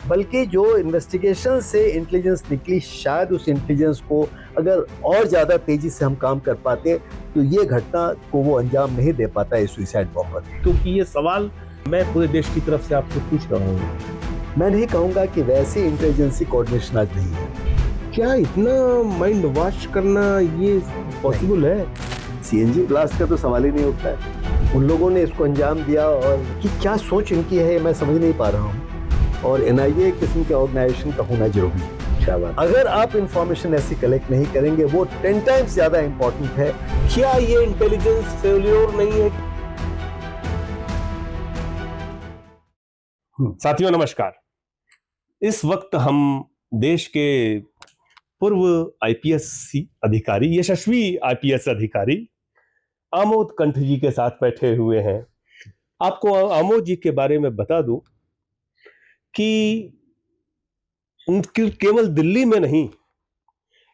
बल्कि जो इन्वेस्टिगेशन से इंटेलिजेंस निकली, शायद उस इंटेलिजेंस को अगर और ज़्यादा तेज़ी से हम काम कर पाते तो ये घटना को वो अंजाम नहीं दे पाता है सुसाइड बॉम्बर। क्योंकि ये सवाल मैं पूरे देश की तरफ से आपसे पूछ रहा हूँ। मैं नहीं कहूँगा कि वैसी इंटेलिजेंसी कोऑर्डिनेशन आज नहीं है। क्या इतना माइंड वॉश करना ये पॉसिबल है? सीएनजी ब्लास्ट का तो सवाल ही नहीं उठता है। उन लोगों ने इसको अंजाम दिया और कि क्या सोच इनकी है मैं समझ नहीं पा रहा हूँ। और एनआईए किस्म के ऑर्गेनाइजेशन का होना जरूरी है। क्या बात? अगर आप इंफॉर्मेशन ऐसी कलेक्ट नहीं करेंगे वो 10 टाइम्स ज्यादा इंपॉर्टेंट है। क्या ये इंटेलिजेंस फेल्योर नहीं है? साथियों नमस्कार। इस वक्त हम देश के पूर्व आईपीएस अधिकारी, यशस्वी आईपीएस अधिकारी आमोद कंठ जी के साथ बैठे हुए हैं। आपको आमोद जी के बारे में बता दूं कि उनकी केवल दिल्ली में नहीं,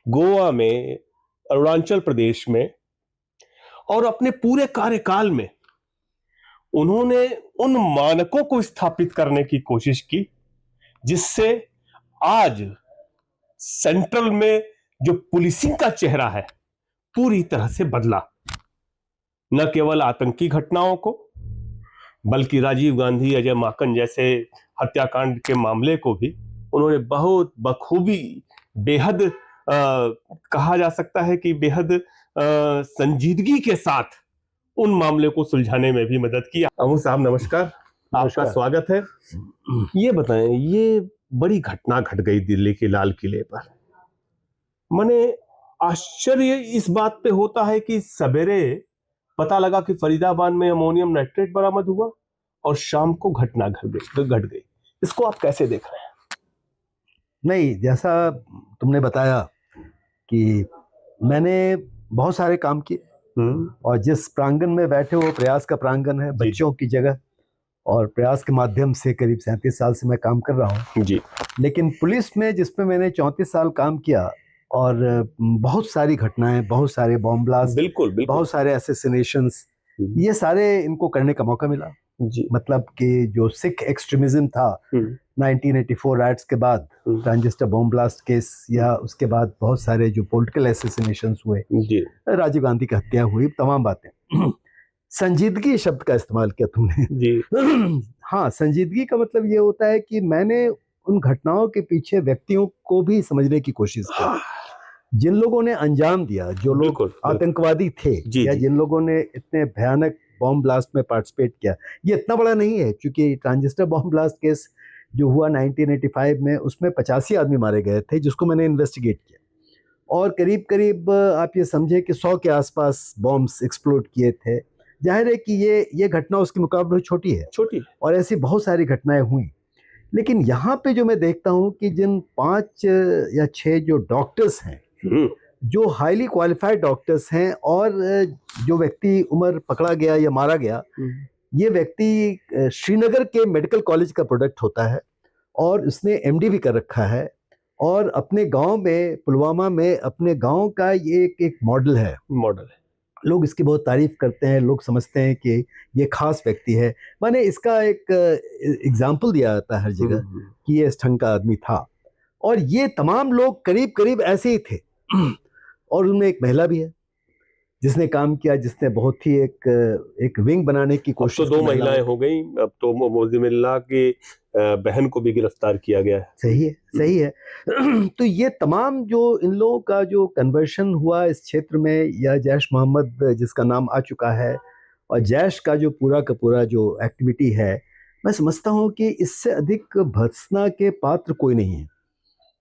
गोवा में, अरुणाचल प्रदेश में और अपने पूरे कार्यकाल में उन्होंने उन मानकों को स्थापित करने की कोशिश की जिससे आज सेंट्रल में जो पुलिसिंग का चेहरा है पूरी तरह से बदला। न केवल आतंकी घटनाओं को बल्कि राजीव गांधी, अजय माकन जैसे हत्याकांड के मामले को भी उन्होंने बहुत बखूबी, बेहद कहा जा सकता है कि बेहद संजीदगी के साथ उन मामले को सुलझाने में भी मदद की। अमू साहब नमस्कार, आपका स्वागत है। ये बताएं, ये बड़ी घटना घट गई दिल्ली के लाल किले पर। मने आश्चर्य इस बात पे होता है कि सवेरे पता लगा कि फरीदाबाद में अमोनियम नाइट्रेट बरामद हुआ और शाम को घटना घट गई। इसको आप कैसे देख रहे हैं? नहीं, जैसा तुमने बताया कि मैंने बहुत सारे काम किए और जिस प्रांगण में बैठे वो प्रयास का प्रांगण है, बच्चों की जगह, और प्रयास के माध्यम से करीब 37 साल से मैं काम कर रहा हूँ जी। लेकिन पुलिस में जिसमें मैंने 34 साल काम किया और बहुत सारी घटनाएं, बहुत सारे बॉम्ब ब्लास्ट, बिल्कुल। बहुत सारे असैसिनेशंस, ये सारे इनको करने का मौका मिला जी। मतलब कि जो सिख एक्सट्रीमिज्म था 1984 राइट्स के बाद, ट्रांजिस्टर बॉम्ब ब्लास्ट केस, या उसके बाद बहुत सारे जो पॉलिटिकल असैसिनेशंस हुए, राजीव गांधी की हत्या हुई, तमाम बातें। संजीदगी शब्द का इस्तेमाल किया तुमने जी। हाँ, संजीदगी का मतलब ये होता है कि मैंने उन घटनाओं के पीछे व्यक्तियों को भी समझने की कोशिश की जिन लोगों ने अंजाम दिया, जो लोग आतंकवादी थे या जिन लोगों ने इतने भयानक बॉम्ब ब्लास्ट में पार्टिसिपेट किया। ये इतना बड़ा नहीं है क्योंकि ट्रांजिस्टर बॉम्ब ब्लास्ट केस जो हुआ 1985 में, उसमें 85 आदमी मारे गए थे जिसको मैंने इन्वेस्टिगेट किया, और करीब करीब आप ये समझे कि 100 के आसपास बॉम्ब्स एक्सप्लोड किए थे। जाहिर है कि ये घटना उसके मुकाबले छोटी है, और ऐसी बहुत सारी घटनाएं हुई। लेकिन यहाँ पे जो मैं देखता हूँ कि जिन 5 या 6 जो डॉक्टर्स हैं, जो हाईली क्वालिफाइड डॉक्टर्स हैं, और जो व्यक्ति उमर पकड़ा गया या मारा गया, ये व्यक्ति श्रीनगर के मेडिकल कॉलेज का प्रोडक्ट होता है और उसने एमडी भी कर रखा है, और अपने गांव में, पुलवामा में, अपने गांव का ये एक मॉडल है। लोग इसकी बहुत तारीफ करते हैं, लोग समझते हैं कि ये खास व्यक्ति है। मैंने इसका एक एग्जाम्पल दिया जाता है हर जगह कि ये इस ढंग का आदमी था, और ये तमाम लोग करीब करीब ऐसे ही थे। और उनमें एक महिला भी है जिसने काम किया, जिसने बहुत ही एक विंग बनाने की कोशिश की। अब तो 2 महिलाएं हो गई, अब तो मोज़िमिल्लाह की बहन को भी गिरफ्तार किया गया है। सही है। तो ये तमाम जो इन लोगों का जो कन्वर्शन हुआ इस क्षेत्र में, या जैश मोहम्मद जिसका नाम आ चुका है, और जैश का जो पूरा का पूरा जो एक्टिविटी है, मैं समझता हूँ कि इससे अधिक भर्त्सना के पात्र कोई नहीं है।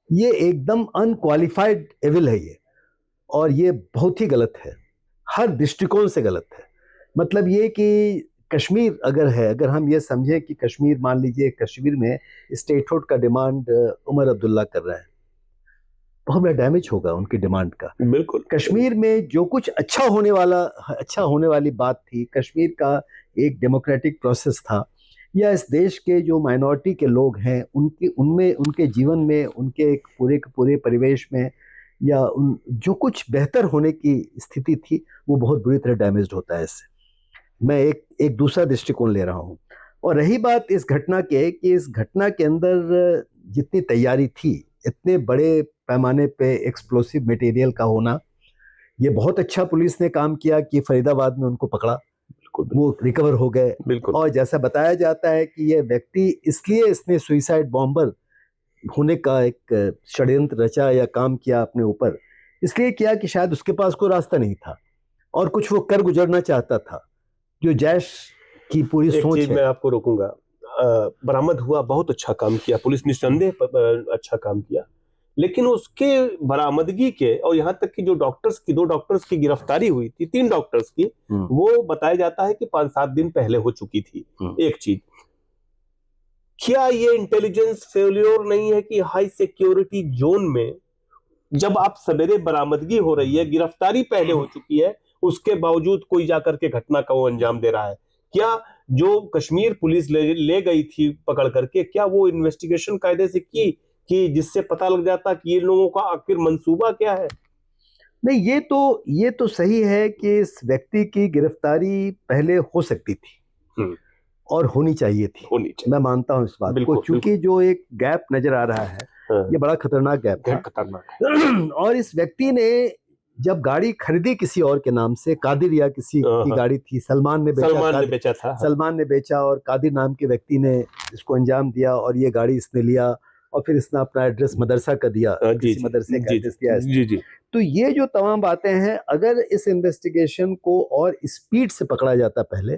ये एकदम अनक्वालिफाइड एविल है ये, और ये बहुत ही गलत है, हर दृष्टिकोण से गलत है। मतलब ये कि कश्मीर अगर हम ये समझें कि कश्मीर, मान लीजिए कश्मीर में स्टेटहुड का डिमांड उमर अब्दुल्ला कर रहा है, बहुत बड़ा डैमेज होगा उनकी डिमांड का। बिल्कुल। कश्मीर में जो कुछ अच्छा होने वाली बात थी, कश्मीर का एक डेमोक्रेटिक प्रोसेस था, या इस देश के जो माइनॉरिटी के लोग हैं उनके जीवन में, उनके एक पूरे परिवेश में, या जो कुछ बेहतर होने की स्थिति थी, वो बहुत बुरी तरह डैमेज्ड होता है इससे। मैं एक दूसरा दृष्टिकोण ले रहा हूँ। और रही बात इस घटना के, कि इस घटना के अंदर जितनी तैयारी थी, इतने बड़े पैमाने पे एक्सप्लोसिव मटेरियल का होना, ये बहुत अच्छा पुलिस ने काम किया कि फरीदाबाद में उनको पकड़ा, वो रिकवर हो गए। और जैसा बताया जाता है कि ये व्यक्ति इसलिए इसने सुइसाइड बॉम्बर होने का एक षड्यंत्र रचा या काम किया अपने ऊपर, इसलिए किया कि शायद उसके पास कोई रास्ता नहीं था और कुछ वो कर गुजरना चाहता था, जो जैश की पूरी सोच है। मैं आपको रोकूंगा, बरामद हुआ, बहुत अच्छा काम किया पुलिस, निस्संदेह अच्छा काम किया, लेकिन उसके बरामदगी के और यहाँ तक कि जो दो डॉक्टर्स की गिरफ्तारी हुई थी, 3 डॉक्टर्स की, वो बताया जाता है कि 5-7 दिन पहले हो चुकी थी। एक चीज, क्या ये इंटेलिजेंस फेल्योर नहीं है कि हाई सिक्योरिटी जोन में जब आप सवेरे बरामदगी हो रही है, गिरफ्तारी पहले हो चुकी है, उसके बावजूद कोई जाकर के घटना का वो अंजाम दे रहा है? क्या जो कश्मीर पुलिस ले गई थी पकड़ करके, क्या वो इन्वेस्टिगेशन कायदे से की कि जिससे पता लग जाता कि ये लोगों का आखिर मंसूबा क्या है? नहीं, ये तो सही है कि इस व्यक्ति की गिरफ्तारी पहले हो सकती थी और होनी चाहिए थी। मैं मानता हूं इस बात को, क्योंकि जो एक गैप नजर आ रहा है, ये बड़ा खतरनाक गैप था। खतरनाक। और इस व्यक्ति ने जब गाड़ी खरीदी किसी और के नाम से, कादिर या किसी की गाड़ी थी, सलमान ने बेचा था। सलमान ने बेचा और कादिर नाम के व्यक्ति ने इसको अंजाम दिया और ये गाड़ी इसने लिया और फिर इसने अपना एड्रेस मदरसा का दिया, किसी मदरसे का एड्रेस दिया। जी। तो ये जो तमाम बातें हैं, अगर इस इन्वेस्टिगेशन को और स्पीड से पकड़ा जाता पहले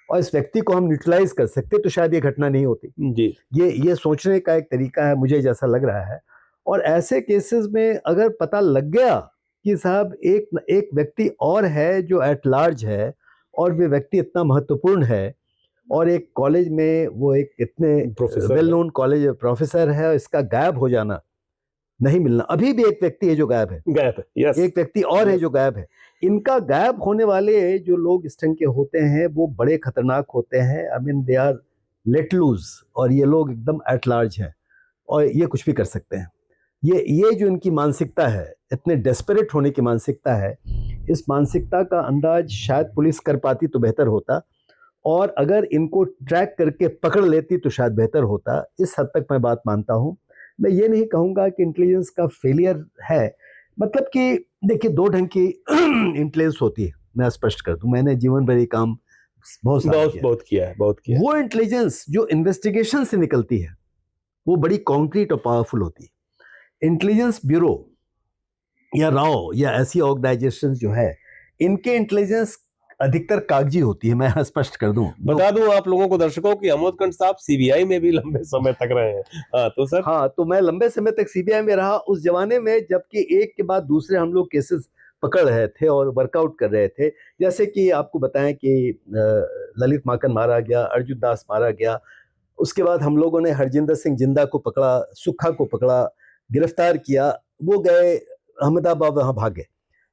और इस व्यक्ति को हम न्यूट्रलाइज कर सकते, तो शायद ये घटना नहीं होती। जी। ये सोचने का एक तरीका है, मुझे जैसा लग रहा है। और ऐसे केसेस में अगर पता लग गया कि साहब एक व्यक्ति और है जो एट लार्ज है और वे व्यक्ति इतना महत्वपूर्ण है और एक कॉलेज में वो एक इतने वेल नोन कॉलेज प्रोफेसर है, और इसका गायब हो जाना, नहीं मिलना, अभी भी एक व्यक्ति है जो गायब है, यस। एक व्यक्ति और है जो गायब है। इनका गायब होने वाले जो लोग इस ढंग के होते हैं वो बड़े खतरनाक होते हैं। I mean they are let loose, और ये लोग एकदम एट लार्ज हैं और ये कुछ भी कर सकते हैं। ये जो इनकी मानसिकता है, इतने डेस्परेट होने की मानसिकता है, इस मानसिकता का अंदाज शायद पुलिस कर पाती तो बेहतर होता, और अगर इनको ट्रैक करके पकड़ लेती तो शायद बेहतर होता। इस हद तक मैं बात मानता हूँ। मैं ये नहीं कहूँगा कि इंटेलिजेंस का फेलियर है, मतलब कि देखिए 2 ढंग की इंटेलिजेंस होती है। मैं स्पष्ट कर दूं, मैंने जीवन भर ये काम बहुत किया है। वो इंटेलिजेंस जो इन्वेस्टिगेशन से निकलती है वो बड़ी कॉन्क्रीट और पावरफुल होती है। इंटेलिजेंस ब्यूरो या राव या ऐसी ऑर्गेनाइजेशन जो है, इनके इंटेलिजेंस अधिकतर कागजी होती है। मैं स्पष्ट कर दूं, बता दूं आप लोगों को, दर्शकों, कि अमोदकंठ साहब सीबीआई में भी लंबे समय तक रहे हैं। तो सर, तो मैं लंबे समय तक सीबीआई में रहा उस जमाने में, जबकि एक के बाद दूसरे हम लोग केसेस पकड़ रहे थे और वर्कआउट कर रहे थे। जैसे कि आपको बताएं कि ललित माकन मारा गया, अर्जुन दास मारा गया, उसके बाद हम लोगों ने हरजिंदर सिंह जिंदा को पकड़ा, सुखा को पकड़ा, गिरफ्तार किया, वो गए अहमदाबाद, वहां भागे,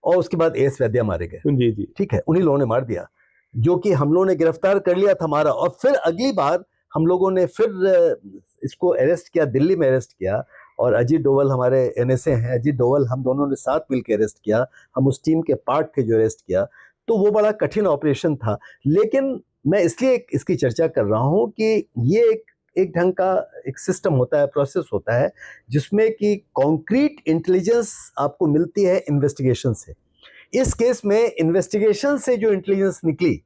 और उसके बाद एस वैद्या मारे गए। जी। ठीक है, उन्हीं लोगों ने मार दिया, जो कि हम लोगों ने गिरफ्तार कर लिया था मारा, और फिर अगली बार हम लोगों ने फिर इसको अरेस्ट किया, दिल्ली में अरेस्ट किया, और अजीत डोवल हमारे एनएसए हैं, अजीत डोवल, हम दोनों ने साथ मिलकर अरेस्ट किया, हम उस टीम के पार्ट थे जो अरेस्ट किया। तो वो बड़ा कठिन ऑपरेशन था, लेकिन मैं इसलिए इसकी चर्चा कर रहा हूँ कि ये एक ढंग का एक सिस्टम होता है, प्रोसेस होता है, जिसमें कि कॉन्क्रीट इंटेलिजेंस आपको मिलती है इन्वेस्टिगेशन से। इस केस में इन्वेस्टिगेशन से जो इंटेलिजेंस निकली,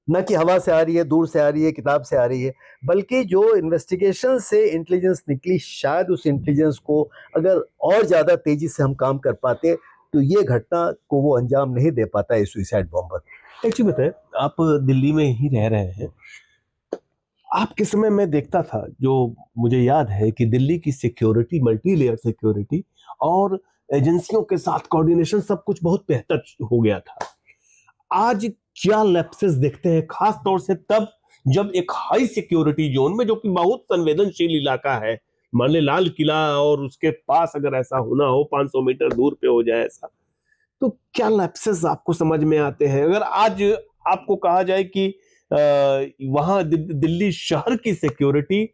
न कि हवा से आ रही है, दूर से आ रही है, किताब से आ रही है, बल्कि जो इन्वेस्टिगेशन से इंटेलिजेंस निकली, शायद उस इंटेलिजेंस को अगर और ज़्यादा तेजी से हम काम कर पाते तो ये घटना को वो अंजाम नहीं दे पाता है सुसाइड बॉम्बर। एक चीज बताएं, आप दिल्ली में ही रह रहे हैं, आपके समय मैं देखता था, जो मुझे याद है कि दिल्ली की सिक्योरिटी, मल्टी लेयर सिक्योरिटी और एजेंसियों के साथ कोऑर्डिनेशन, सब कुछ बहुत बेहतर हो गया था। आज क्या लैप्सेस देखते हैं, खास तौर से तब जब एक हाई सिक्योरिटी जोन में, जो कि बहुत संवेदनशील इलाका है, मान ले लाल किला और उसके पास अगर ऐसा होना हो, 500 मीटर दूर पे हो जाए ऐसा, तो क्या लैप्सेस आपको समझ में आते हैं? अगर आज आपको कहा जाए कि वहां दिल्ली शहर की सिक्योरिटी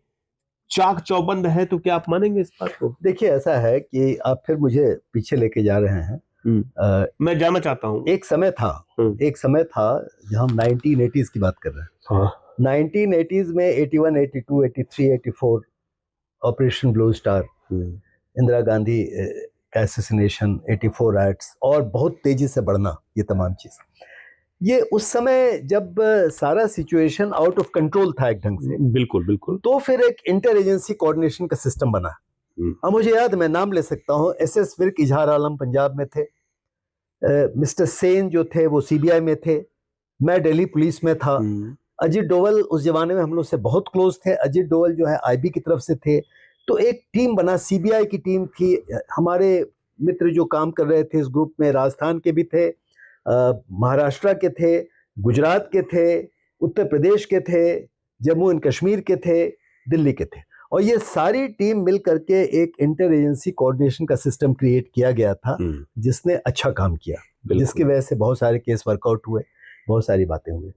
चाक चौबंद है, तो क्या आप मानेंगे इस बात को? देखिए, ऐसा है कि आप फिर मुझे पीछे लेके जा रहे हैं। मैं जाना चाहता हूँ। एक समय था जब हम 1980s की बात कर रहे हैं। 1980s में 81, 82, 83, 84 operation blue star, Indira Gandhi का असैसिनेशन, 84 राइट्स और बहुत तेजी से बढ़ना, ये तमाम चीज़, ये उस समय जब सारा सिचुएशन आउट ऑफ कंट्रोल था एक ढंग से, बिल्कुल बिल्कुल, तो फिर एक इंटर एजेंसी कोऑर्डिनेशन का सिस्टम बना। अब मुझे याद, मैं नाम ले सकता हूँ, SS विर्क इजहार आलम पंजाब में थे, मिस्टर सेन जो थे वो CBI में थे, मैं दिल्ली पुलिस में था, अजीत डोवल उस जमाने में हम लोग से बहुत क्लोज थे, अजीत डोवल जो है IB की तरफ से थे, तो एक टीम बना, CBI की टीम थी, हमारे मित्र जो काम कर रहे थे इस ग्रुप में राजस्थान के भी थे, महाराष्ट्र के थे, गुजरात के थे, उत्तर प्रदेश के थे, जम्मू एंड कश्मीर के थे, दिल्ली के थे, और ये सारी टीम मिल करके एक इंटर एजेंसी कोऑर्डिनेशन का सिस्टम क्रिएट किया गया था, जिसने अच्छा काम किया, जिसकी वजह से बहुत सारे केस वर्कआउट हुए, बहुत सारी बातें हुई।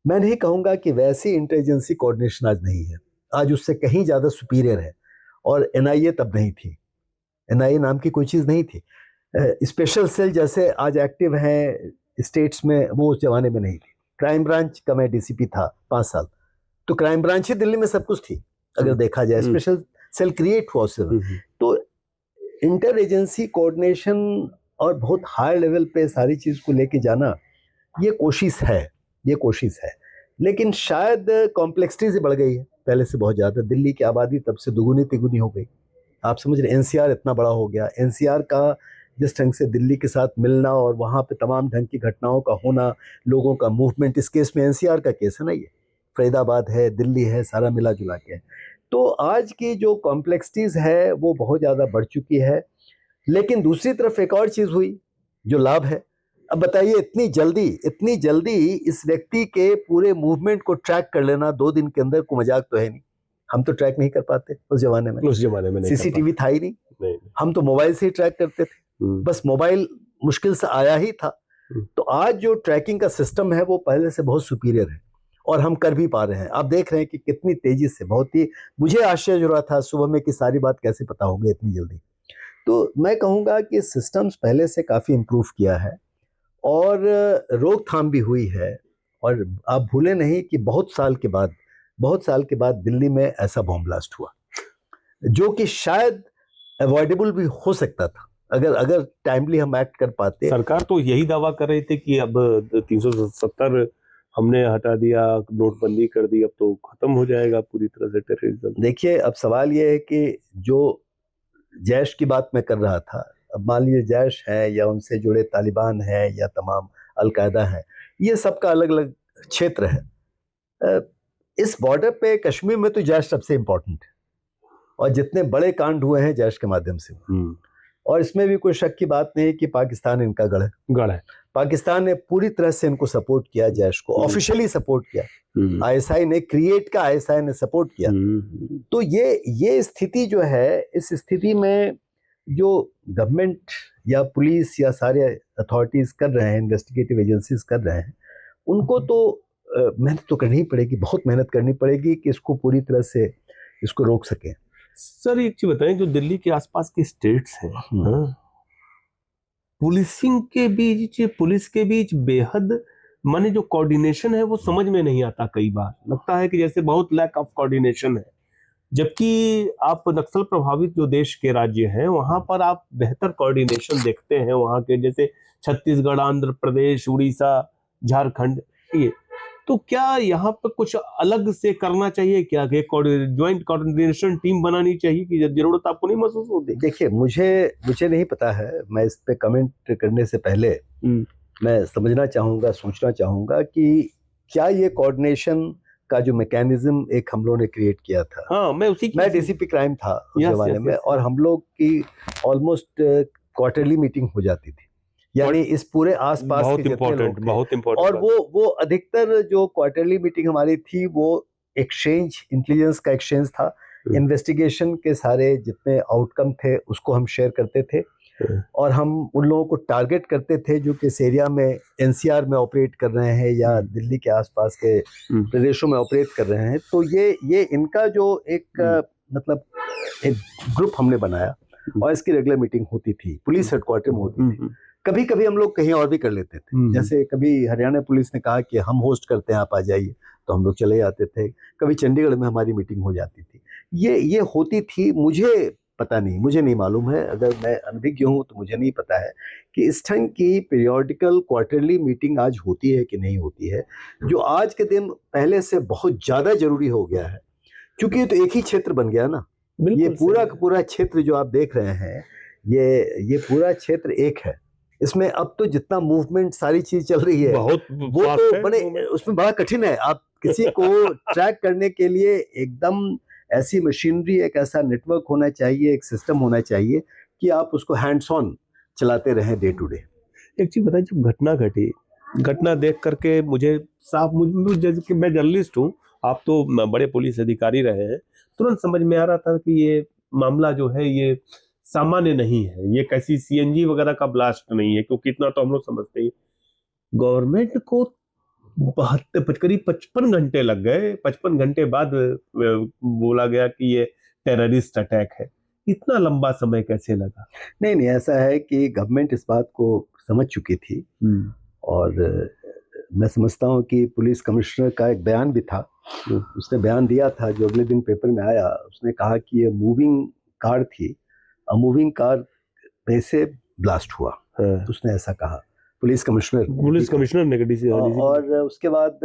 मैं नहीं कहूँगा कि वैसी इंटर एजेंसी कोऑर्डिनेशन आज नहीं है, आज उससे कहीं ज़्यादा सुपीरियर है, और NIA तब नहीं थी, NIA नाम की कोई चीज़ नहीं थी, स्पेशल सेल जैसे आज एक्टिव हैं स्टेट्स में, वो उस जमाने में नहीं थी। क्राइम ब्रांच का मैं DCP था 5 साल, तो क्राइम ब्रांच ही दिल्ली में सब कुछ थी अगर देखा जाए, स्पेशल सेल क्रिएट हुआ उससे। तो इंटर एजेंसी कोऑर्डिनेशन और बहुत हाई लेवल पे सारी चीज़ को लेके जाना, ये कोशिश है, लेकिन शायद कॉम्प्लेक्सिटी से बढ़ गई है पहले से बहुत ज़्यादा। दिल्ली की आबादी तब से दुगुनी तिगुनी हो गई, आप समझ रहे, NCR इतना बड़ा हो गया, NCR का जिस ढंग से दिल्ली के साथ मिलना और वहाँ पे तमाम ढंग की घटनाओं का होना, लोगों का मूवमेंट, इस केस में NCR का केस है ना, ये फरीदाबाद है, दिल्ली है, सारा मिला जुला के है। तो आज की जो कॉम्प्लेक्सिटीज़ है वो बहुत ज़्यादा बढ़ चुकी है, लेकिन दूसरी तरफ एक और चीज़ हुई जो लाभ है। अब बताइए, इतनी जल्दी इस व्यक्ति के पूरे मूवमेंट को ट्रैक कर लेना 2 दिन के अंदर, को मजाक तो है नहीं, हम तो ट्रैक नहीं कर पाते उस जमाने में नहीं, CCTV था ही नहीं, हम तो मोबाइल से ही ट्रैक करते थे, बस मोबाइल मुश्किल से आया ही था। तो आज जो ट्रैकिंग का सिस्टम है वो पहले से बहुत सुपीरियर है, और हम कर भी पा रहे हैं। आप देख रहे हैं कि कितनी तेजी से, बहुत ही मुझे आश्चर्य हो रहा था सुबह में कि सारी बात कैसे पता हो गई इतनी जल्दी। तो मैं कहूँगा कि सिस्टम्स पहले से काफ़ी इम्प्रूव किया है, और रोकथाम भी हुई है। और आप भूले नहीं कि बहुत साल के बाद दिल्ली में ऐसा बॉम्ब ब्लास्ट हुआ, जो कि शायद अवॉइडेबल भी हो सकता था अगर टाइमली हम एक्ट कर पाते। सरकार तो यही दावा कर रही थी कि अब 370 हमने हटा दिया, नोटबंदी कर दी, अब तो खत्म हो जाएगा पूरी तरह से टेररिज्म। देखिए, अब सवाल ये है कि जो जैश की बात मैं कर रहा था, अब मान लीजिए जैश है या उनसे जुड़े तालिबान है या तमाम अलकायदा है, ये सबका अलग अलग क्षेत्र है। इस बॉर्डर पे कश्मीर में तो जैश सबसे इम्पोर्टेंट है, और जितने बड़े कांड हुए हैं जैश के माध्यम से, और इसमें भी कोई शक की बात नहीं कि पाकिस्तान इनका गढ़ है। पाकिस्तान ने पूरी तरह से इनको सपोर्ट किया, जैश को ऑफिशियली सपोर्ट किया, ISI ने क्रिएट का, ISI ने सपोर्ट किया। तो ये स्थिति जो है, इस स्थिति में जो गवर्नमेंट या पुलिस या सारे अथॉरिटीज कर रहे हैं, इन्वेस्टिगेटिव एजेंसीज कर रहे हैं, उनको तो मेहनत तो करनी ही पड़ेगी, बहुत मेहनत करनी पड़ेगी कि इसको पूरी तरह से इसको रोक सकें। सर एक चीज बताएं, जो दिल्ली के आसपास के स्टेट्स हैं, पुलिस के बीच बेहद माने जो कोऑर्डिनेशन है वो समझ में नहीं आता। कई बार लगता है कि जैसे बहुत लैक ऑफ कोऑर्डिनेशन है, जबकि आप नक्सल प्रभावित जो देश के राज्य हैं वहां पर आप बेहतर कोऑर्डिनेशन देखते हैं। वहां के जैसे छत्तीसगढ़, आंध्र प्रदेश, उड़ीसा, झारखंड, ये तो क्या यहाँ पर कुछ अलग से करना चाहिए क्या, कि ज्वाइंट कोऑर्डिनेशन टीम बनानी चाहिए कि जरूरत आपको नहीं महसूस होती? देखिए, मुझे नहीं पता है, मैं इस पे कमेंट करने से पहले मैं समझना चाहूँगा, सोचना चाहूँगा कि क्या ये कोऑर्डिनेशन का जो मैकेनिज्म एक हम लोगों ने क्रिएट किया था। हाँ, मैं DCP क्राइम था उस जमाने में, और हम लोग की ऑलमोस्ट क्वार्टरली मीटिंग हो जाती थी, यानी इस पूरे आसपास के जितने लोग थे, बहुत इम्पोर्टेंट। और वो अधिकतर जो क्वार्टरली मीटिंग हमारी थी वो एक्सचेंज, इंटेलिजेंस का एक्सचेंज था। इन्वेस्टिगेशन के सारे जितने आउटकम थे उसको हम शेयर करते थे, और हम उन लोगों को टारगेट करते थे जो कि इस एरिया में NCR में ऑपरेट कर रहे हैं या दिल्ली के आसपास के प्रदेशों में ऑपरेट कर रहे हैं। तो ये इनका जो एक मतलब एक ग्रुप हमने बनाया, और इसकी रेगुलर मीटिंग होती थी, पुलिस हेडक्वार्टर में होती थी। कभी कभी हम लोग कहीं और भी कर लेते थे, जैसे कभी हरियाणा पुलिस ने कहा कि हम होस्ट करते हैं, आप आ जाइए, तो हम लोग चले जाते थे। कभी चंडीगढ़ में हमारी मीटिंग हो जाती थी। ये होती थी। मुझे पता नहीं, मुझे नहीं मालूम है, अगर मैं अनभिज्ञ हूँ तो मुझे नहीं पता है कि इस ढंग की पीरियोडिकल क्वार्टरली मीटिंग आज होती है कि नहीं होती है, जो आज के दिन पहले से बहुत ज़्यादा जरूरी हो गया है, क्योंकि ये तो एक ही क्षेत्र बन गया ना। ये पूरा का पूरा क्षेत्र जो आप देख रहे हैं, ये पूरा क्षेत्र एक है। इसमें अब तो जितना मूवमेंट सारी चीज चल रही है बहुत वो तो बड़े, उसमें बड़ा कठिन है। आप किसी को ट्रैक करने के लिए एकदम ऐसी मशीनरी, एक ऐसा नेटवर्क होना चाहिए, एक सिस्टम होना चाहिए कि आप उसको हैंड्स ऑन चलाते रहें डे टू डे। एक चीज बताइए, जब घटना घटी, घटना देख करके मुझे साफ, मुझे जैसे कि मैं जर्नलिस्ट हूँ, आप तो बड़े पुलिस अधिकारी रहे हैं, तुरंत समझ में आ रहा था कि ये मामला जो है ये सामान्य नहीं है, ये कैसी सीएनजी वगैरह का ब्लास्ट नहीं है, क्योंकि इतना तो हम लोग समझते ही। गवर्नमेंट को 72 करीब 55 घंटे लग गए, 55 घंटे बाद बोला गया कि ये टेररिस्ट अटैक है। इतना लंबा समय कैसे लगा? नहीं, ऐसा है कि गवर्नमेंट इस बात को समझ चुकी थी, और मैं समझता हूँ कि पुलिस कमिश्नर का एक बयान भी था, उसने बयान दिया था जो अगले दिन पेपर में आया। उसने कहा कि ये मूविंग कार थी, मूविंग कार में से ब्लास्ट हुआ, उसने ऐसा कहा, पुलिस कमिश्नर ने डीसी। और उसके बाद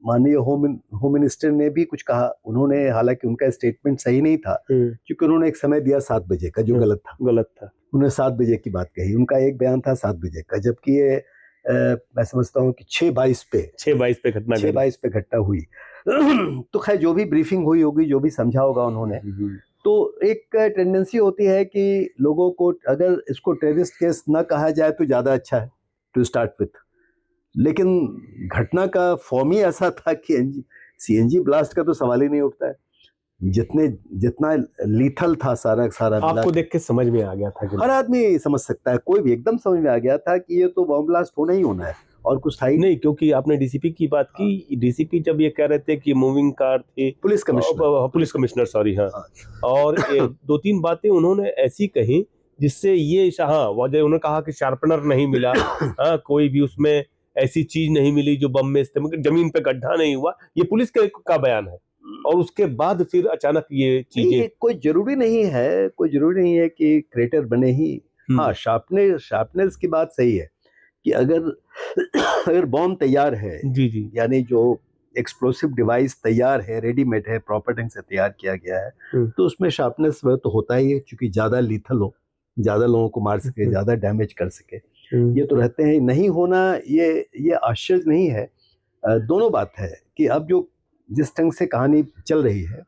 माननीय होम मिनिस्टर ने भी कुछ कहा। उन्होंने, हालांकि उनका स्टेटमेंट सही नहीं था, क्योंकि उन्होंने एक समय दिया 7 बजे का, जो गलत था। उन्होंने 7 बजे की बात कही, उनका एक बयान था 7 बजे का, जबकि ये मैं समझता हूँ कि 6:22 पे घटना हुई। तो खैर जो भी ब्रीफिंग हुई होगी, जो भी समझा होगा उन्होंने, तो एक टेंडेंसी होती है कि लोगों को, अगर इसको टेररिस्ट केस ना कहा जाए तो ज़्यादा अच्छा है टू स्टार्ट विथ। लेकिन घटना का फॉर्म ही ऐसा था कि सीएनजी ब्लास्ट का तो सवाल ही नहीं उठता है। जितना लीथल था सारा आपको देख के समझ में आ गया था कि हर आदमी समझ सकता है, कोई भी एकदम समझ में आ गया था कि ये तो बॉम्ब ब्लास्ट होना ही होना है, और कुछ था ही नहीं। क्योंकि आपने डीसीपी की बात की, डीसीपी जब ये कह रहे थे कि मूविंग कार थी, पुलिस कमिश्नर सॉरी, हाँ, और 2-3 बातें उन्होंने ऐसी कही जिससे ये, हाँ, उन्होंने कहा कि शार्पनर नहीं मिला, हाँ, कोई भी उसमें ऐसी चीज नहीं मिली जो बम में इस्तेमाल, जमीन पे गड्ढा नहीं हुआ, ये पुलिस का बयान है। और उसके बाद फिर अचानक ये चीजें, कोई जरूरी नहीं है कि क्रेटर बने ही। हाँ, शार्पनेस की बात सही है कि अगर बॉम्ब तैयार है, जी, यानी जो एक्सप्लोसिव डिवाइस तैयार है, रेडीमेड है, प्रॉपर ढंग से तैयार किया गया है, तो उसमें शार्पनेस तो होता ही है, क्योंकि ज्यादा लीथल हो, ज्यादा लोगों को मार सके, ज्यादा डैमेज कर सके, ये तो रहते हैं। नहीं होना ये आश्चर्य नहीं है। दोनों बात है कि अब जो जिस ढंग से कहानी चल रही है,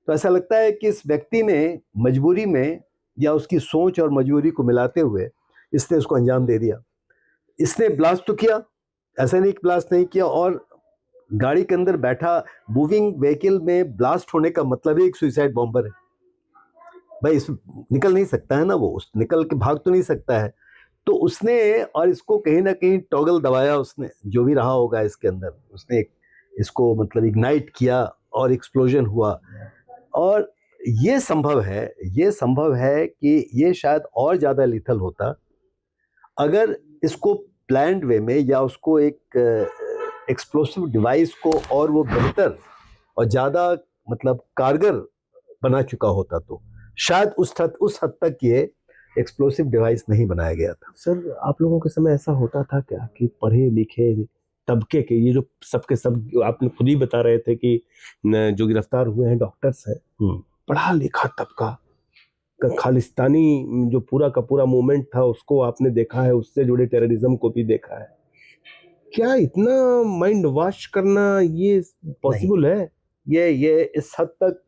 तो ऐसा लगता है कि इस व्यक्ति ने मजबूरी में, या उसकी सोच और मजबूरी को मिलाते हुए इसने उसको अंजाम दे दिया। इसने ब्लास्ट तो किया, ऐसा नहीं कि ब्लास्ट नहीं किया, और गाड़ी के अंदर बैठा, मूविंग व्हीकल में ब्लास्ट होने का मतलब ही एक सुसाइड बॉम्बर है भाई। इस निकल नहीं सकता है ना, वो निकल के भाग तो नहीं सकता है। तो उसने, और इसको कहीं ना कहीं टॉगल दबाया उसने, जो भी रहा होगा इसके अंदर, उसने इसको मतलब इग्नाइट किया और एक्सप्लोजन हुआ। और ये संभव है कि ये शायद और ज़्यादा लीथल होता अगर इसको प्लान्ड वे में, या उसको एक एक्सप्लोसिव डिवाइस को और वो बेहतर और ज़्यादा मतलब कारगर बना चुका होता, तो शायद उस हद तक ये एक्सप्लोसिव डिवाइस नहीं बनाया गया था। सर, आप लोगों के समय ऐसा होता था क्या कि पढ़े लिखे तबके के, ये जो सबके सब आपने खुद ही बता रहे थे कि जो गिरफ्तार हुए हैं डॉक्टर्स हैं, पढ़ा लिखा तबका, खालिस्तानी जो पूरा का पूरा मूवमेंट था उसको आपने देखा है, उससे जुड़े टेररिज्म को भी देखा है, क्या इतना माइंड वॉश करना ये पॉसिबल है? ये इस हद तक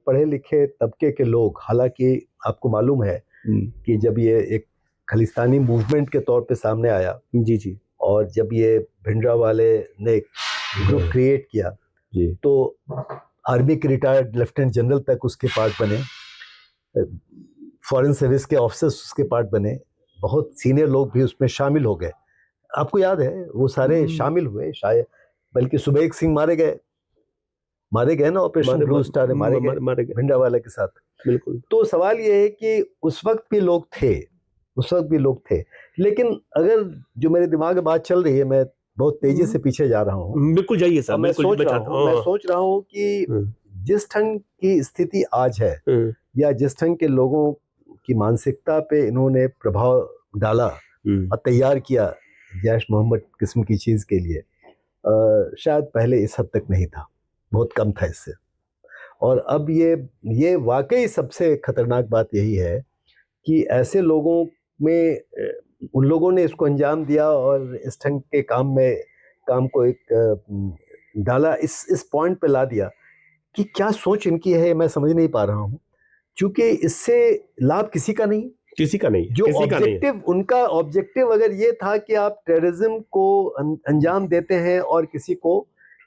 पढ़े लिखे तबके के लोग, हालांकि आपको मालूम है कि जब ये एक खालिस्तानी मूवमेंट के तौर पे सामने आया, जी, और जब ये भिंडरावाले ने ग्रुप क्रिएट किया, तो आर्मी के रिटायर्ड लेफ्टिनेंट जनरल तक उसके पार्ट बने, फॉरेन सर्विस के ऑफिसर्स उसके पार्ट बने, बहुत सीनियर लोग भी उसमें शामिल हो गए। आपको याद है वो सारे शामिल हुए, शायद बल्कि सुबेग सिंह मारे गए ना, ऑपरेशन ब्लू स्टार में मारे गए भिंडरावाले के साथ। बिल्कुल। तो सवाल ये है कि उस वक्त भी लोग थे, लेकिन अगर जो मेरे दिमाग में बात चल रही है, मैं बहुत तेजी से पीछे जा रहा हूँ। बिल्कुल जाइए सर, मैं सोच रहा हूँ कि जिस ढंग की स्थिति आज है या जिस ढंग के लोगों की मानसिकता पे इन्होंने प्रभाव डाला और तैयार किया जैश मोहम्मद किस्म की चीज के लिए, शायद पहले इस हद तक नहीं था, बहुत कम था इससे। और अब ये वाकई सबसे खतरनाक बात यही है कि ऐसे लोगों में उन लोगों ने इसको अंजाम दिया और इस ढंग के काम को एक डाला, इस पॉइंट पे ला दिया कि क्या सोच इनकी है मैं समझ नहीं पा रहा हूँ, क्योंकि इससे लाभ किसी का नहीं जो ऑब्जेक्टिव उनका ऑब्जेक्टिव अगर ये था कि आप टेररिज्म को अंजाम देते हैं और किसी को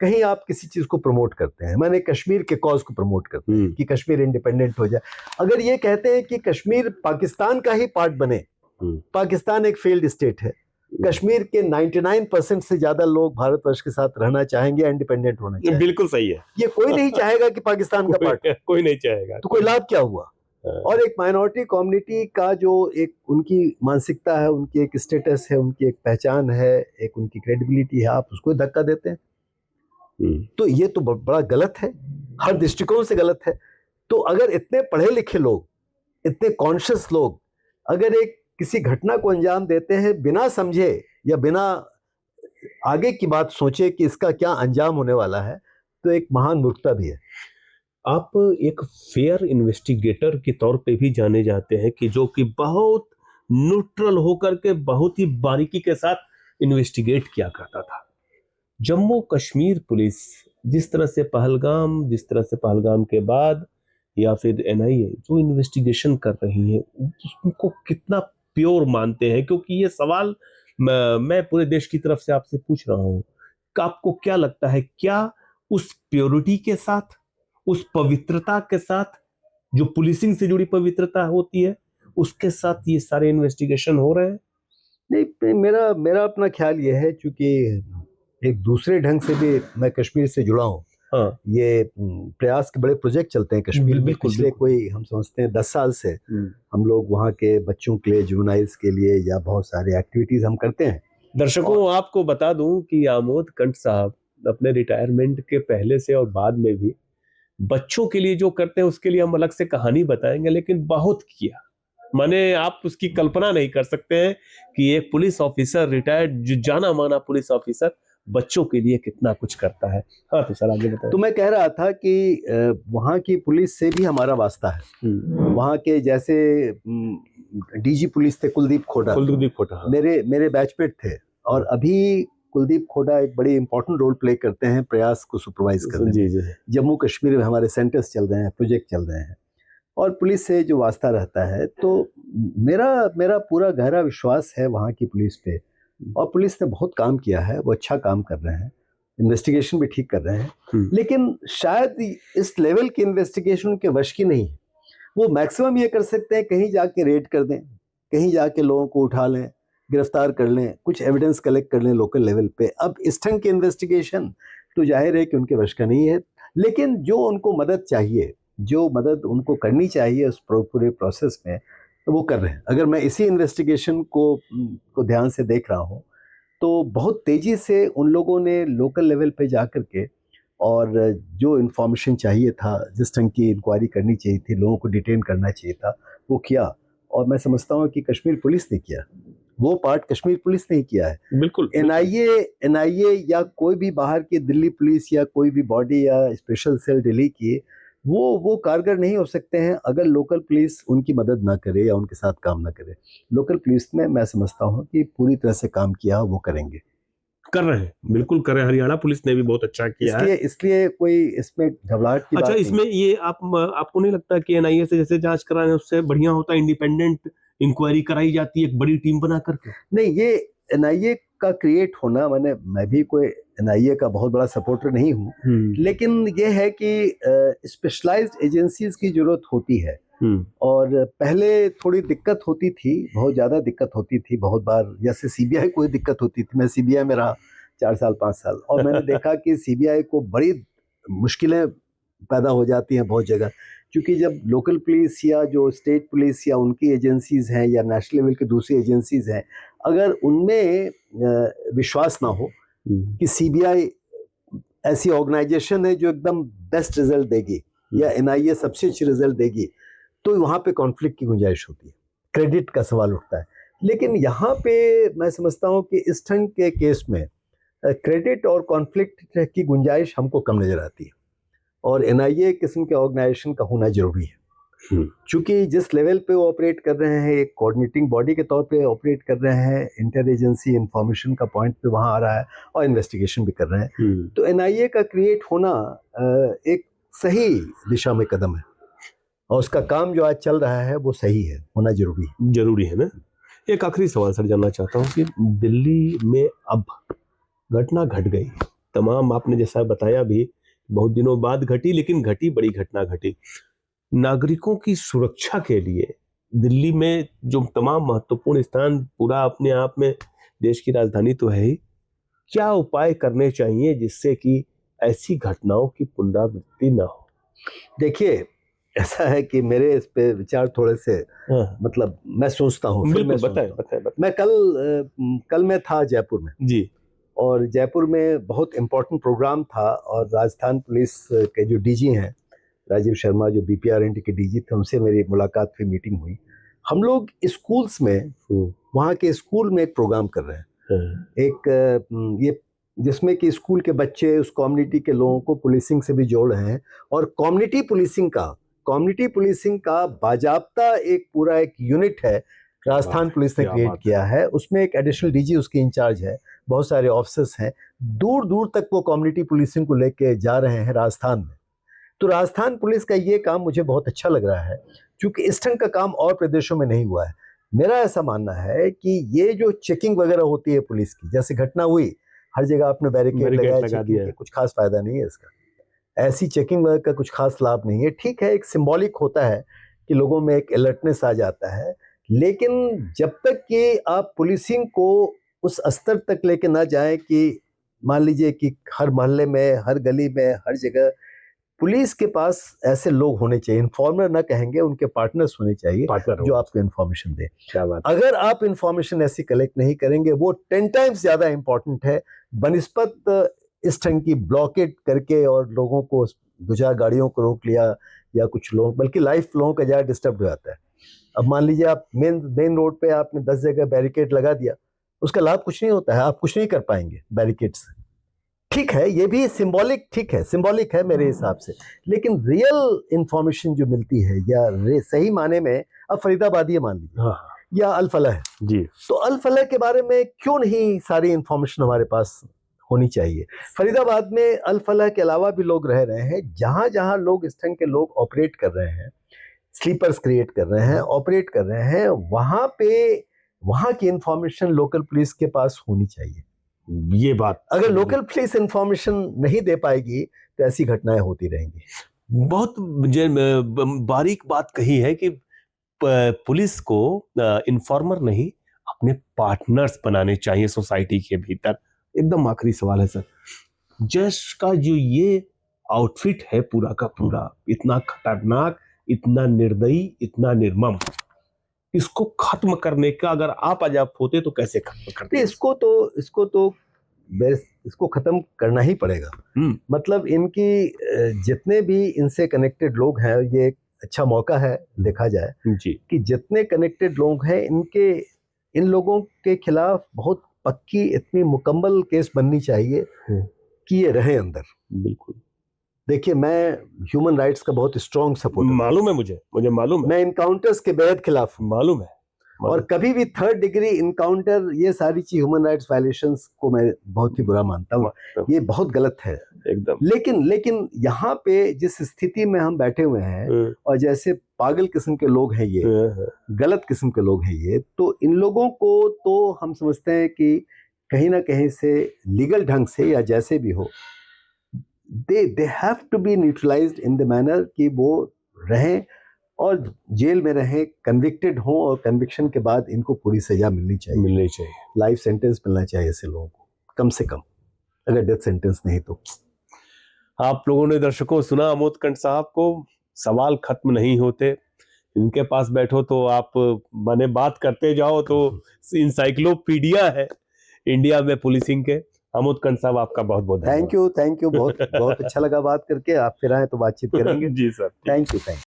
कहीं आप किसी चीज को प्रमोट करते हैं, मैंने कश्मीर के कॉज को प्रमोट करते हैं कि कश्मीर इंडिपेंडेंट हो जाए, अगर ये कहते हैं कि कश्मीर पाकिस्तान का ही पार्ट बने, पाकिस्तान एक फेल्ड स्टेट है, कश्मीर के 99% से ज्यादा लोग भारतवर्ष के साथ रहना चाहेंगे, इंडिपेंडेंट होना चाहेंगे। बिल्कुल सही है, ये कोई नहीं चाहेगा कि पाकिस्तान का पार्ट, कोई नहीं चाहेगा, तो कोई लाभ क्या हुआ? और एक माइनॉरिटी कम्युनिटी का जो एक उनकी मानसिकता है, उनकी एक स्टेटस है, उनकी एक पहचान है, एक उनकी क्रेडिबिलिटी है, आप उसको धक्का देते हैं, तो ये तो बड़ा गलत है, हर दृष्टिकोण से गलत है। तो अगर इतने पढ़े लिखे लोग, इतने कॉन्शियस लोग अगर एक किसी घटना को अंजाम देते हैं बिना समझे या बिना आगे की बात सोचे कि इसका क्या अंजाम होने वाला है, तो एक महान मूर्खता भी है। आप एक फेयर इन्वेस्टिगेटर के तौर पे भी जाने जाते हैं कि जो कि बहुत न्यूट्रल होकर के बहुत ही बारीकी के साथ इन्वेस्टिगेट किया करता था। जम्मू कश्मीर पुलिस जिस तरह से पहलगाम के बाद या फिर एनआईए जो इन्वेस्टिगेशन कर रही है, उसको कितना प्योर मानते हैं? क्योंकि ये सवाल मैं पूरे देश की तरफ से आपसे पूछ रहा हूँ कि आपको क्या लगता है, क्या उस प्योरिटी के साथ, उस पवित्रता के साथ, जो पुलिसिंग से जुड़ी पवित्रता होती है, उसके साथ ये सारे इन्वेस्टिगेशन हो रहे हैं? नहीं, मेरा अपना ख्याल ये है, चूंकि एक दूसरे ढंग से भी मैं कश्मीर से जुड़ा हूँ। हाँ। ये प्रयास के बड़े प्रोजेक्ट चलते हैं कश्मीर में पिछले कोई हम समझते हैं 10 साल से हम लोग वहाँ के बच्चों के लिए, जुवेनाइल्स के लिए या बहुत सारे एक्टिविटीज हम करते हैं। दर्शकों आपको बता दूं कि आमोद कंठ साहब अपने रिटायरमेंट के पहले से और बाद में भी बच्चों के लिए जो करते हैं उसके लिए हम अलग से कहानी बताएंगे, लेकिन बहुत किया, माने आप उसकी कल्पना नहीं कर सकते हैं कि एक पुलिस ऑफिसर, रिटायर्ड जो जाना माना पुलिस ऑफिसर, बच्चों के लिए कितना कुछ करता है। हाँ तो सर आगे बताएं। तो मैं कह रहा था कि वहाँ की पुलिस से भी हमारा वास्ता है। वहाँ के जैसे डीजी पुलिस थे कुलदीप खोटा, हाँ। मेरे बैचमेट थे, और अभी कुलदीप खोटा एक बड़ी इंपॉर्टेंट रोल प्ले करते हैं प्रयास को सुपरवाइज करने में। जम्मू कश्मीर में हमारे सेंटर्स चल रहे हैं, प्रोजेक्ट चल रहे हैं, और पुलिस से जो वास्ता रहता है, तो मेरा पूरा गहरा विश्वास है वहाँ की पुलिस पे, और पुलिस ने बहुत काम किया है, वो अच्छा काम कर रहे हैं, इन्वेस्टिगेशन भी ठीक कर रहे हैं, लेकिन शायद इस लेवल की इन्वेस्टिगेशन के वश की नहीं है। वो मैक्सिमम ये कर सकते हैं कहीं जाके रेड कर दें, कहीं जाके लोगों को उठा लें, गिरफ्तार कर लें, कुछ एविडेंस कलेक्ट कर लें लोकल लेवल पे। अब इस ढंग की इन्वेस्टिगेशन तो जाहिर है कि उनके वश का नहीं है, लेकिन जो उनको मदद चाहिए, जो मदद उनको करनी चाहिए उस पूरे प्रोसेस में, तो वो कर रहे हैं। अगर मैं इसी इन्वेस्टिगेशन को ध्यान से देख रहा हूँ, तो बहुत तेज़ी से उन लोगों ने लोकल लेवल पे जा कर के, और जो इन्फॉर्मेशन चाहिए था, जिस ढंग की इंक्वायरी करनी चाहिए थी, लोगों को डिटेन करना चाहिए था, वो किया। और मैं समझता हूँ कि कश्मीर पुलिस ने किया, वो पार्ट कश्मीर पुलिस ने ही किया है। बिल्कुल। एनआईए या कोई भी बाहर की दिल्ली पुलिस या कोई भी बॉडी या स्पेशल सेल दिल्ली की, वो कारगर नहीं हो सकते हैं अगर लोकल पुलिस उनकी मदद ना करे या उनके साथ काम ना करे। लोकल पुलिस ने, मैं समझता हूँ कि पूरी तरह से काम किया, वो करेंगे, कर रहे हैं, बिल्कुल कर रहे हैं। हरियाणा पुलिस ने भी बहुत अच्छा किया है, इसलिए कोई इसमें घबराहट की बात नहीं। इसमें ये आपको नहीं लगता कि एनआईए से जैसे जांच कराने उससे बढ़िया होता इंडिपेंडेंट इंक्वायरी कराई जाती है एक बड़ी टीम बना करके? नहीं, ये एनआईए का क्रिएट होना, मैं भी कोई एनआईए का बहुत बड़ा सपोर्टर नहीं हूँ, लेकिन ये है कि स्पेशलाइज्ड एजेंसीज की जरूरत होती है, और पहले थोड़ी दिक्कत होती थी, बहुत ज़्यादा दिक्कत होती थी, बहुत बार जैसे सीबीआई को दिक्कत होती थी। मैं सीबीआई में रहा 4 साल 5 साल, और मैंने देखा कि सीबीआई को बड़ी मुश्किलें पैदा हो जाती हैं बहुत जगह, क्योंकि जब लोकल पुलिस या जो स्टेट पुलिस या उनकी एजेंसीज हैं या नेशनल लेवल की दूसरी एजेंसीज हैं, अगर उनमें विश्वास ना हो कि सीबीआई ऐसी ऑर्गेनाइजेशन है जो एकदम बेस्ट रिजल्ट देगी, या एनआईए सबसे अच्छी रिजल्ट देगी, तो वहाँ पे कॉन्फ्लिक्ट की गुंजाइश होती है, क्रेडिट का सवाल उठता है। लेकिन यहाँ पे मैं समझता हूँ कि इस ढंग के केस में क्रेडिट और कॉन्फ्लिक्ट की गुंजाइश हमको कम नजर आती है, और एनआईए किस्म के ऑर्गेनाइजेशन का होना जरूरी है। चूंकि जिस लेवल पे वो ऑपरेट कर रहे हैं, एक कोऑर्डिनेटिंग बॉडी के तौर पे ऑपरेट कर रहे हैं, इंटर एजेंसी इंफॉर्मेशन का पॉइंट पे वहाँ आ रहा है और इन्वेस्टिगेशन भी कर रहे हैं, तो एनआईए का क्रिएट होना एक सही दिशा में कदम है, और उसका काम जो आज चल रहा है वो सही है, होना जरूरी है ना। एक आखिरी सवाल सर जानना चाहता हूँ कि दिल्ली में अब घटना घट गई, तमाम आपने जैसा बताया भी बहुत दिनों बाद घटी, लेकिन घटी, बड़ी घटना घटी। नागरिकों की सुरक्षा के लिए दिल्ली में जो तमाम महत्वपूर्ण स्थान पूरा अपने आप में देश की राजधानी तो है ही, क्या उपाय करने चाहिए जिससे कि ऐसी घटनाओं की पुनरावृत्ति ना हो? देखिए, ऐसा है कि मेरे इस पे विचार थोड़े से मतलब मैं सोचता हूँ, बताएं। मैं कल मैं था जयपुर में जी, और जयपुर में बहुत इम्पोर्टेंट प्रोग्राम था, और राजस्थान पुलिस के जो डीजी हैं राजीव शर्मा, जो बीपीआरएनटी के डीजी थे, उनसे मेरी मुलाकात हुई, मीटिंग हुई। हम लोग स्कूल्स में, वहाँ के स्कूल में एक प्रोग्राम कर रहे हैं, एक ये जिसमें कि स्कूल के बच्चे उस कम्युनिटी के लोगों को पुलिसिंग से भी जोड़ रहे हैं, और कम्युनिटी पुलिसिंग का बाजाबता एक पूरा एक यूनिट है राजस्थान पुलिस ने क्रिएट किया है। उसमें एक एडिशनल डीजी उसके इंचार्ज है, बहुत सारे ऑफिसर्स हैं, दूर दूर तक वो कम्युनिटी पुलिसिंग को लेके जा रहे हैं राजस्थान में। तो राजस्थान पुलिस का ये काम मुझे बहुत अच्छा लग रहा है, क्योंकि इस ढंग का काम और प्रदेशों में नहीं हुआ है। मेरा ऐसा मानना है कि ये जो चेकिंग वगैरह होती है पुलिस की, जैसे घटना हुई, हर जगह आपने बैरिकेड लगा दिया, कुछ खास फायदा नहीं है इसका, ऐसी चेकिंग वगैरह का कुछ खास लाभ नहीं है। ठीक है, एक सिंबॉलिक होता है कि लोगों में एक अलर्टनेस आ जाता है, लेकिन जब तक कि आप पुलिसिंग को उस स्तर तक लेके ना जाए कि मान लीजिए कि हर मोहल्ले में, हर गली में, हर जगह पुलिस के पास ऐसे लोग होने चाहिए, इन्फॉर्मर ना कहेंगे, उनके पार्टनर्स होने चाहिए जो आपको इन्फॉर्मेशन दे। अगर आप इन्फॉर्मेशन ऐसी कलेक्ट नहीं करेंगे, वो 10 टाइम्स ज्यादा इंपॉर्टेंट है बनिस्पत इस ढंग की ब्लॉकेट करके और लोगों को, 2-4 गाड़ियों को रोक लिया या कुछ लोग, बल्कि लाइफ लोगों का ज्यादा डिस्टर्ब हो जाता है। अब मान लीजिए आप मेन रोड पे आपने 10 जगह बैरिकेड लगा दिया, उसका लाभ कुछ नहीं होता है, आप कुछ नहीं कर पाएंगे बैरिकेड से। ठीक है, ये भी सिंबॉलिक है मेरे हिसाब से, लेकिन रियल इंफॉर्मेशन जो मिलती है, या सही माने में, अब फरीदाबाद ये मान लीजिए, या अल फलाह है जी, तो अल फलाह के बारे में क्यों नहीं सारी इंफॉर्मेशन हमारे पास होनी चाहिए? फरीदाबाद में अल फलाह के अलावा भी लोग रह रहे हैं, जहां जहां लोग इस ढंग के लोग ऑपरेट कर रहे हैं, स्लीपर्स क्रिएट कर रहे हैं, ऑपरेट कर रहे हैं, वहां पे वहां की इंफॉर्मेशन लोकल पुलिस के पास होनी चाहिए। ये बात, अगर लोकल पुलिस इंफॉर्मेशन नहीं दे पाएगी तो ऐसी घटनाएं होती रहेंगी। बहुत बारीक बात कही है कि पुलिस को इन्फॉर्मर नहीं, अपने पार्टनर्स बनाने चाहिए सोसाइटी के भीतर। एकदम आखिरी सवाल है सर, जश का जो ये आउटफिट है पूरा का पूरा, इतना खतरनाक, इतना निर्दयी, इतना निर्मम, इसको खत्म करने का अगर आप अजाब होते तो कैसे खत्म करते? इसको खत्म करना ही पड़ेगा। मतलब इनकी जितने भी इनसे कनेक्टेड लोग हैं, ये एक अच्छा मौका है देखा जाए जी, कि जितने कनेक्टेड लोग हैं, इन लोगों के खिलाफ बहुत पक्की, इतनी मुकम्मल केस बननी चाहिए कि ये रहे अंदर। बिल्कुल। देखिए, मैं ह्यूमन राइट्स का बहुत स्ट्रॉन्ग सपोर्टर, मालूम है मुझे मालूम है, मैं इनकाउंटर्स के बेहद खिलाफ मालूम है, और कभी भी 3rd डिग्री इनकाउंटर, ये सारी चीज ह्यूमन राइट्स वायलेशंस को मैं बहुत ही बुरा मानता हूँ, ये बहुत गलत है एकदम। लेकिन यहाँ पे जिस स्थिति में हम बैठे हुए हैं, और जैसे पागल किस्म के लोग हैं ये, गलत किस्म के लोग हैं ये, तो इन लोगों को तो हम समझते हैं कि कहीं ना कहीं से लीगल ढंग से या जैसे भी हो, they have to be neutralized in the manner कि वो रहें और जेल में रहें, कन्विक्टेड हों, और कन्विक्शन के बाद इनको पूरी सजा मिलनी चाहिए। लाइफ सेंटेंस मिलना चाहिए ऐसे लोगों को, कम से कम, अगर डेथ सेंटेंस नहीं तो। आप लोगों ने दर्शकों सुना अमोद कंठ साहब को, सवाल खत्म नहीं होते, इनके पास बैठो तो आप माने बात करते जाओ तो इंसाइक्लोपीडिया है इंडिया में पुलिसिंग के। आमोद कंद साहब, आपका बहुत बहुत थैंक यू बहुत बहुत अच्छा लगा बात करके। आप फिर आए तो बातचीत करेंगे। जी सर। Thank you.